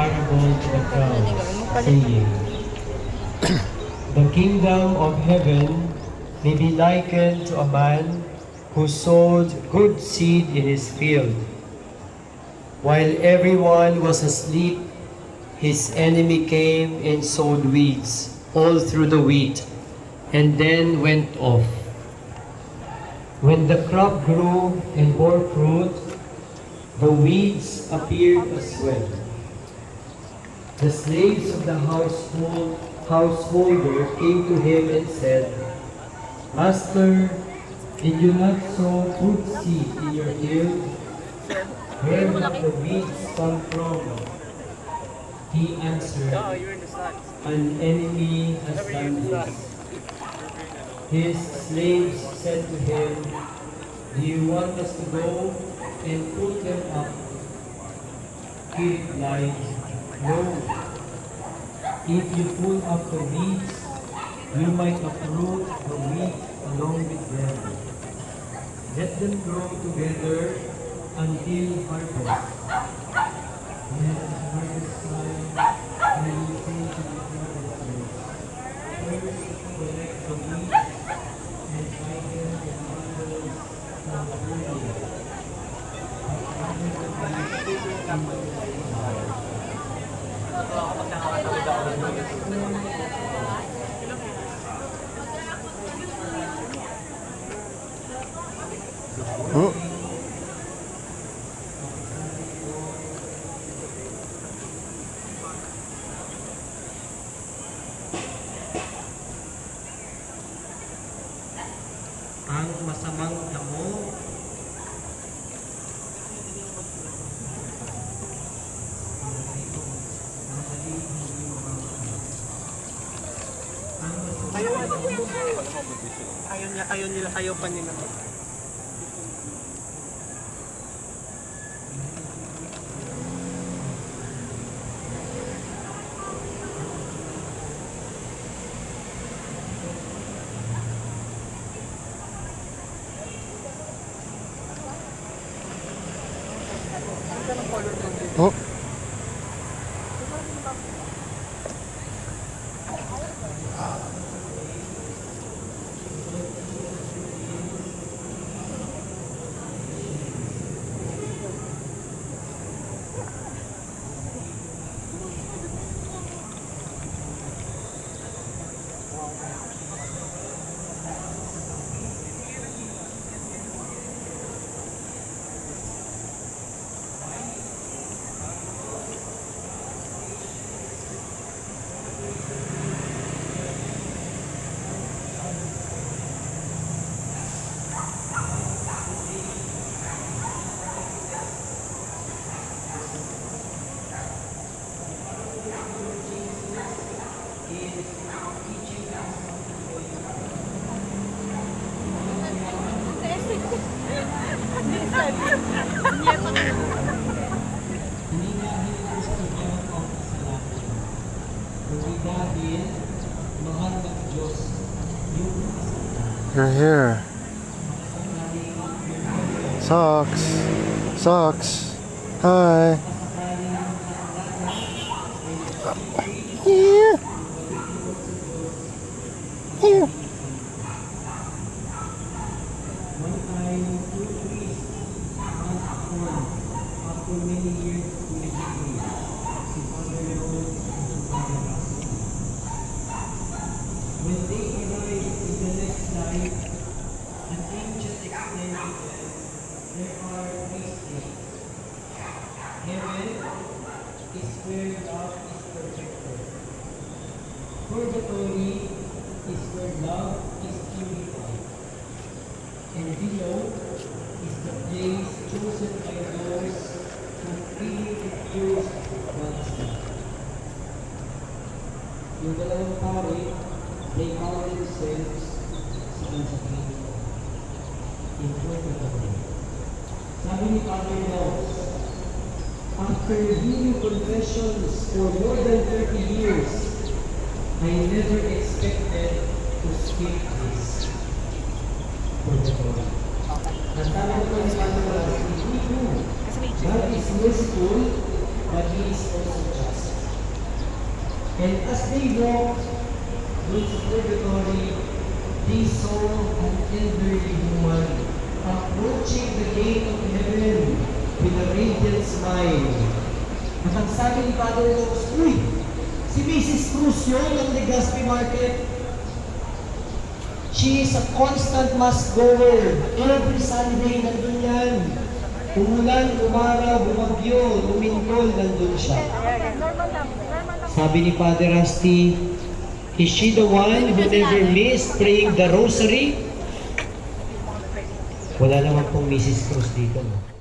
parable to the crowd, saying, "The kingdom of heaven may be likened to a man who sowed good seed in his field. While everyone was asleep, his enemy came and sowed weeds all through the wheat, and then went off. When the crop grew and bore fruit, the weeds appeared as well. The slaves of the householder came to him and said, 'Master, did you not sow good seed in your field? Where have the weeds come from?' He answered, 'An enemy has done this.' His slaves said to him, 'Do you want us to go and pull them up?' He replied, 'No. If you pull up the weeds, you might uproot the wheat along with them. Let them grow together until harvest. When the harvest time, I will say to the harvesters, first collect the wheat and hide them in bundles from the burning, but gather the wheat into the barn. Oh. Ang masamang damo ayaw pa nila. Oh. You're here. Socks. Socks. Hi. Here. Here. When they arrive in the next life, an angel explained to them, there are three states. Heaven is where love is perfected. Purgatory is where love is purified. And below is the place chosen by those who freely refuse God's love. Yung dalawang pari, they call themselves sons of God. In purgatory. Sabi ni Father Laos, after hearing confessions for more than 30 years, I never expected to skip this purgatory. Nasabi ko ni Father Laos, hindi ko. God is merciful, but He is also just. And as they walk with purgatory, they saw an elderly woman approaching the gate of heaven with a radiant smile. At ang sabi ni Father Rose, uy, si Mrs. Cruz yun ng Legazpi Market. She is a constant mass goer. Every Sunday, nandun yan. Umulan, umaraw, bumagyo, lumintol, nandun siya. Sabi ni Father Rusty, is she the one who never missed praying the rosary? Wala naman pong Mrs. Cruz dito, no?